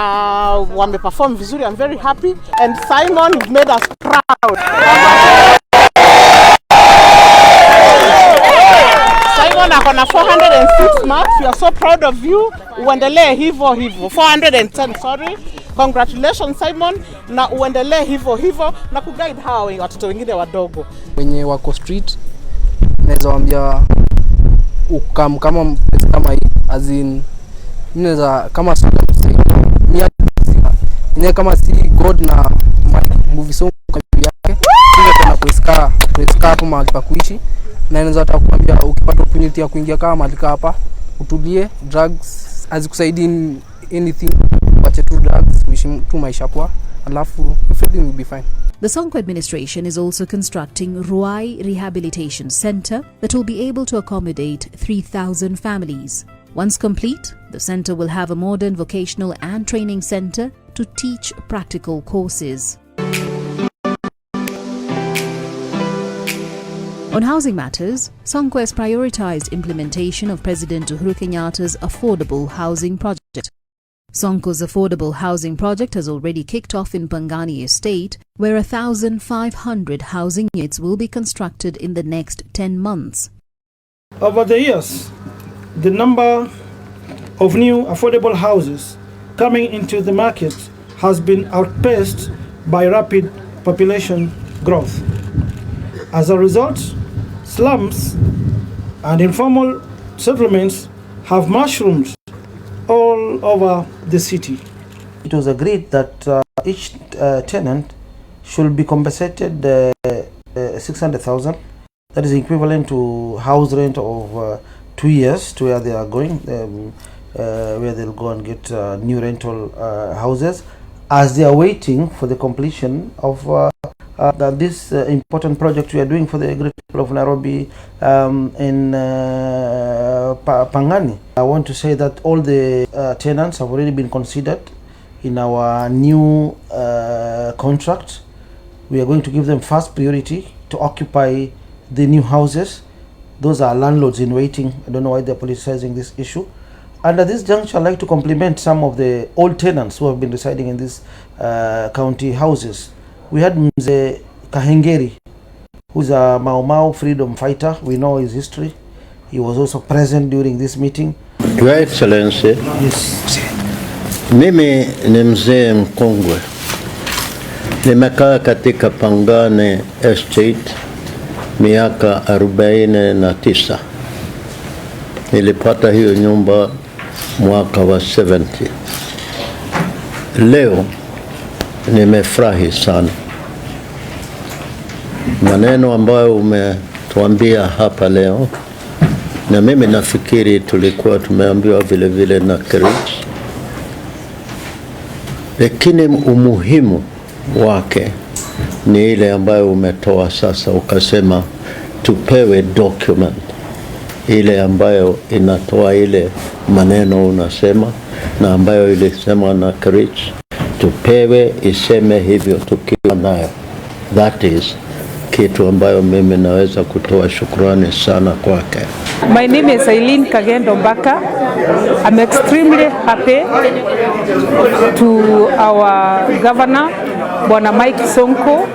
wameperform vizuri. I'm very happy and Simon, you've made us proud. Simon akona 406 marks. We are so proud of you. Uendelee hivyo hivyo. 410, sorry. Congratulations Simon, na uendelee hivyo hivyo na kuguide hawa watoto wengine wadogo. Wenye wako street naweza waambia kama hii as in ninaweza kama mimi kama si God na Movie Sonko yake ndio kuna kueska hapo mahali pa kuishi, na naweza atakwambia ukipata opportunity ya kuingia kama mahali hapa utulie, drugs hazikusaidii anything, wacha tu drugs, uishi tu maisha poa, alafu everything will be fine. The Sonko administration is also constructing Ruai Rehabilitation Center that will be able to accommodate 3,000 families. Once complete, the center will have a modern vocational and training center to teach practical courses. On housing matters, Sonko has prioritized implementation of President Uhuru Kenyatta's affordable housing project. Sonko's affordable housing project has already kicked off in Pangani Estate, where 1,500 housing units will be constructed in the next 10 months. Over the years, the number of new affordable houses coming into the market has been outpaced by rapid population growth. As a result, slums and informal settlements have mushroomed all over the city. It was agreed that each tenant should be compensated 600,000. That is equivalent to house rent of 2 years to where they are going, where they'll go and get new rental houses as they are waiting for the completion of this important project we are doing for the great people of Nairobi in Pangani. I want to say that all the tenants have already been considered in our new contract. We are going to give them first priority to occupy the new houses. Those are landlords in waiting. I don't know why they're politicizing this issue. And at this juncture, I'd like to compliment some of the old tenants who have been residing in these county houses. We had Mzee Kahengeri, who's a Mau Mau freedom fighter. We know his history. He was also present during this meeting. Your Excellency, yes. Mimi ni mzee mkongwe. Nimekaa katika Pangani Estate miaka 49. Nilipata hiyo nyumba mwaka wa 70. Leo nimefurahi sana. Maneno ambayo umetuambia hapa leo, na mimi nafikiri tulikuwa tumeambiwa vile vile na Chris, lakini umuhimu wake ni ile ambayo umetoa sasa, ukasema tupewe document ile ambayo inatoa ile maneno unasema na ambayo ilisema na Kirich, tupewe iseme hivyo tukiwa nayo. That is kitu ambayo mimi naweza kutoa shukrani sana kwake. My name is Eileen Kagendo Mbaka. I'm extremely happy to our governor, Bwana Mike Sonko,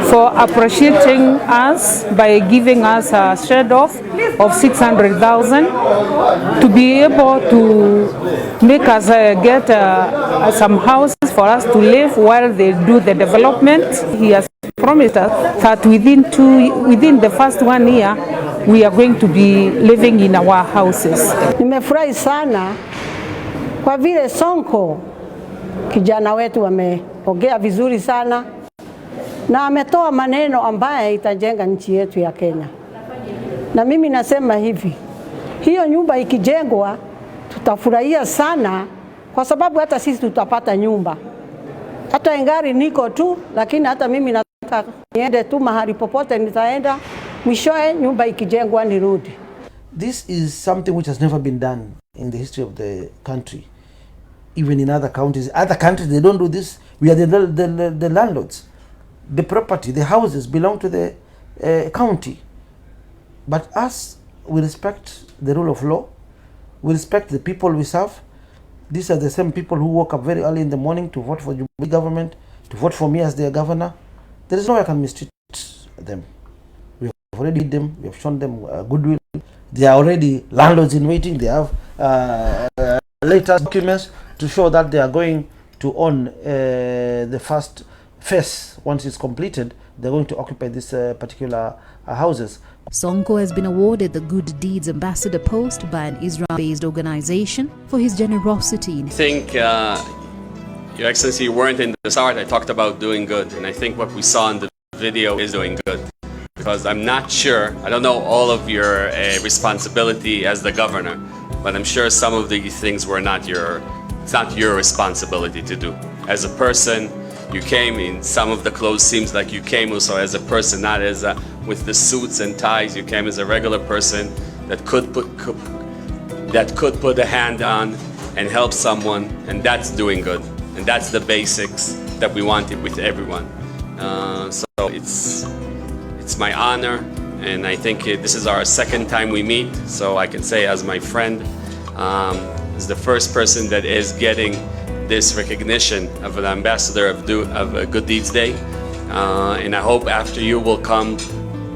for appreciating us by giving us a share-off of 600,000 to be able to make us get some houses for us to live while they do the development. He has promised us that within the first 1 year we are going to be living in our houses. Nimefurahi sana kwa vile Sonko kijana wetu ameongea vizuri sana na ametoa maneno ambaye itajenga nchi yetu ya Kenya. Na mimi nasema hivi, hiyo nyumba ikijengwa tutafurahia sana kwa sababu hata sisi tutapata nyumba. Hata ingari niko tu, lakini hata mimi nataka niende tu mahali popote nitaenda, mwishoe nyumba ikijengwa nirudi. This is something which has never been done in the history of the country. Even in other counties. Other countries, they don't do this. We are the landlords. The property, the houses belong to the county. But us, we respect the rule of law. We respect the people we serve. These are the same people who woke up very early in the morning to vote for the government, to vote for me as their governor. There is no way I can mistreat them. We have already did them. We have shown them goodwill. They are already landlords in waiting. They have latest documents to show that they are going to own the first phase. Once it's completed, they're going to occupy these particular houses. Sonko has been awarded the Good Deeds Ambassador post by an Israel-based organization for his generosity. I think, Your Excellency, you weren't in the start. I talked about doing good, and I think what we saw in the video is doing good. Because I'm not sure, I don't know all of your responsibility as the governor, but I'm sure some of these things were not it's not your responsibility to do. As a person, you came in, some of the clothes seems like you came also as a person, not as with the suits and ties. You came as a regular person that could put a hand on and help someone, and that's doing good. And that's the basics that we wanted with everyone. So it's my honor, and I think this is our second time we meet, so I can say as my friend, is the first person that is getting this recognition of an ambassador of a Good Deeds Day. And I hope after you will come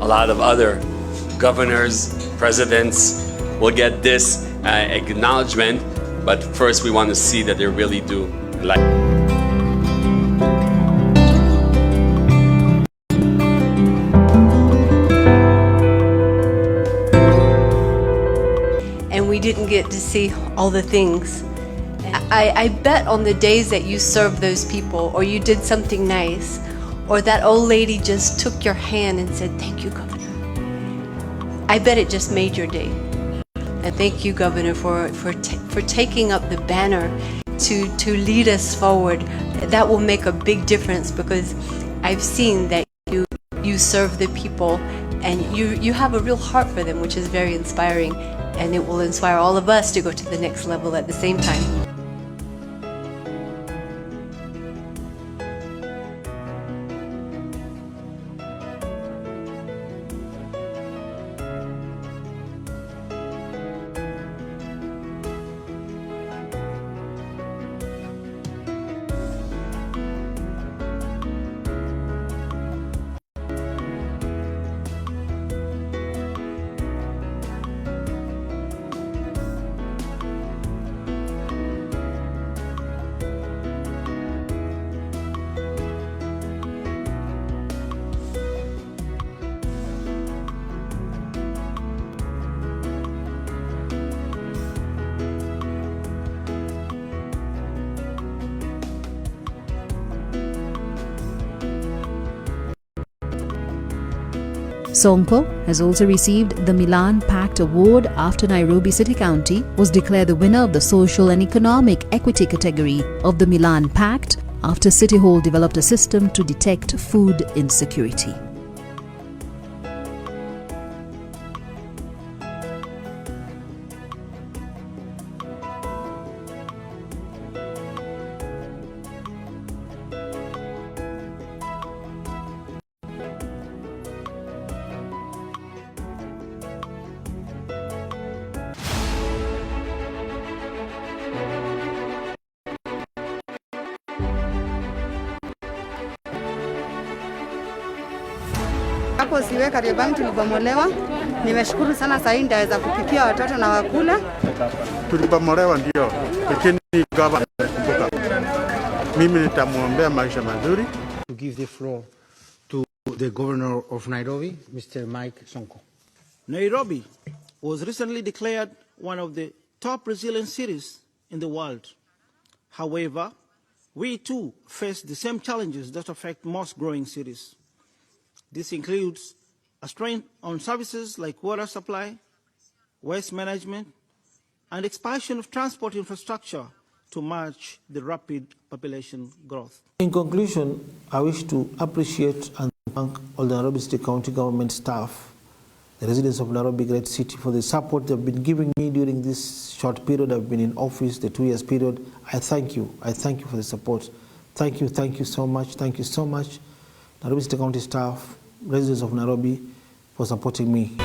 a lot of other governors, presidents will get this acknowledgement, but first we want to see that they really do like. And we didn't get to see all the things. I bet on the days that you served those people, or you did something nice, or that old lady just took your hand and said, "Thank you, Governor." I bet it just made your day. And thank you, Governor, for taking up the banner to lead us forward. That will make a big difference, because I've seen that you serve the people, and you have a real heart for them, which is very inspiring, and it will inspire all of us to go to the next level at the same time. Sonko has also received the Milan Pact Award after Nairobi City County was declared the winner of the Social and Economic Equity category of the Milan Pact after City Hall developed a system to detect food insecurity. hapo siwe Kariobangi tulibomolewa. Nimeshukuru sana sasa ndaweza kupikia watoto na wakula. Tulibomolewa ndio, lakini gavana amekumbuka. Mimi nitamwombea maisha mazuri. To give the floor to the governor of Nairobi, Mr. Mike Sonko. Nairobi was recently declared one of the top resilient cities in the world. However, we too face the same challenges that affect most growing cities. This includes a strain on services like water supply, waste management, and expansion of transport infrastructure to match the rapid population growth. In conclusion, I wish to appreciate and thank all the Nairobi City County government staff, the residents of Nairobi Great City, for the support they've been giving me during this short period I've been in office, the 2 years period. I thank you. I thank you for the support. Thank you so much. Thank you so much, Nairobi City County staff, residents of Nairobi, for supporting me.